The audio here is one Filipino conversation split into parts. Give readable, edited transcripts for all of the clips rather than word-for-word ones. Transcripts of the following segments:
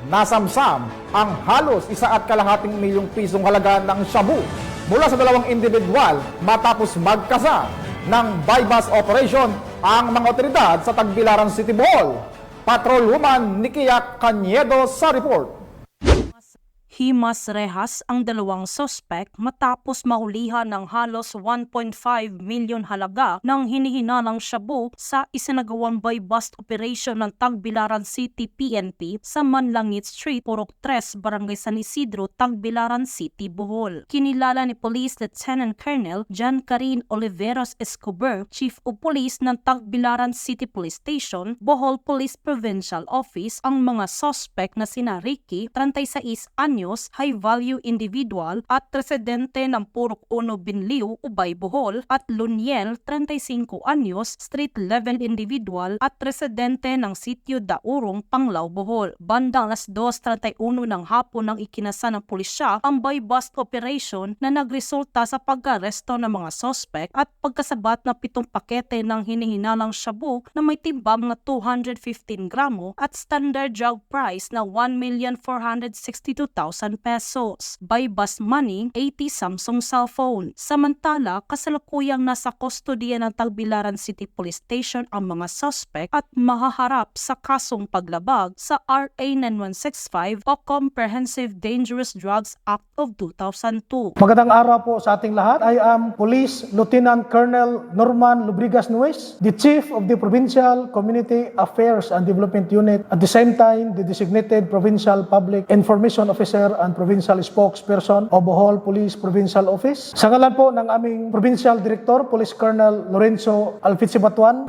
nasamsam ang halos 1,2 milyong pisong halaga ng shabu mula sa dalawang individual matapos magkasa ng buy-bust operation ang mga otoridad sa Tagbilaran City Bohol. Patrolwoman Nikia Caniedo sa report. Himas rehas ang dalawang sospek matapos mahulihan ng halos 1.5 milyon halaga ng hinihinalang shabu sa isinagawang buy-bust operation ng Tagbilaran City PNP sa Manlangit Street, Purok 3, Barangay San Isidro, Tagbilaran City, Bohol. Kinilala ni Police Lieutenant Colonel John Karin Oliveros Escobar, Chief of Police ng Tagbilaran City Police Station, Bohol Police Provincial Office, ang mga sospek na sina Ricky, 36 anyo, high-value individual at residente ng Purok 1 Binliw, Ubay, Bohol, at Luniel, 35 anyos, street-level individual at residente ng Sitio Daurong, Panglao, Bohol. Bandang alas 2:31 ng hapon nang ikinasa ng pulisya ang buy-bust operation na nagresulta sa pag-aresto ng mga sospek at pagkasabat ng 7 pakete ng hinihinalang shabu na may timbang na 215 gramo at standard drug price na 1,462,000 pesos. Buy-bust money, 80 Samsung cellphone. Samantala, kasalukuyang nasa kustodiya ng Tagbilaran City Police Station ang mga suspect at mahaharap sa kasong paglabag sa RA 9165 o Comprehensive Dangerous Drugs Act of 2002. Magandang araw po sa ating lahat. I am Police Lieutenant Colonel Norman Lubrigas Nuez, the Chief of the Provincial Community Affairs and Development Unit, at the same time the designated Provincial Public Information Officer and Provincial Spokesperson of Bohol Police Provincial Office. Sa ngalan po ng aming Provincial Director, Police Colonel Lorenzo Alfitsi Batuan,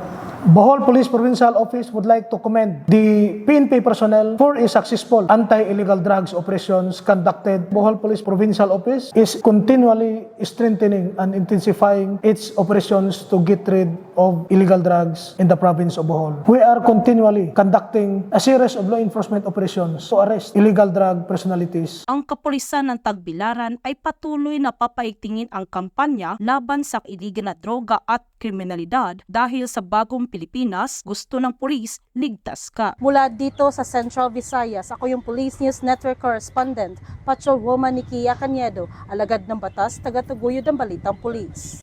Bohol Police Provincial Office would like to commend the PNP personnel for a successful anti-illegal drugs operations conducted. Bohol Police Provincial Office is continually strengthening and intensifying its operations to get rid of illegal drugs in the province of Bohol. We are continually conducting a series of law enforcement operations to arrest illegal drug personalities. Ang kapulisan ng Tagbilaran ay patuloy na papaigtingin ang kampanya laban sa iligal na droga at kriminalidad dahil sa bagong Pilipinas, gusto ng pulis, ligtas ka. Mula dito sa Central Visayas, ako yung Police News Network Correspondent, Patrolwoman Nikia Caniedo, alagad ng batas, tagataguyod ng balitang pulis.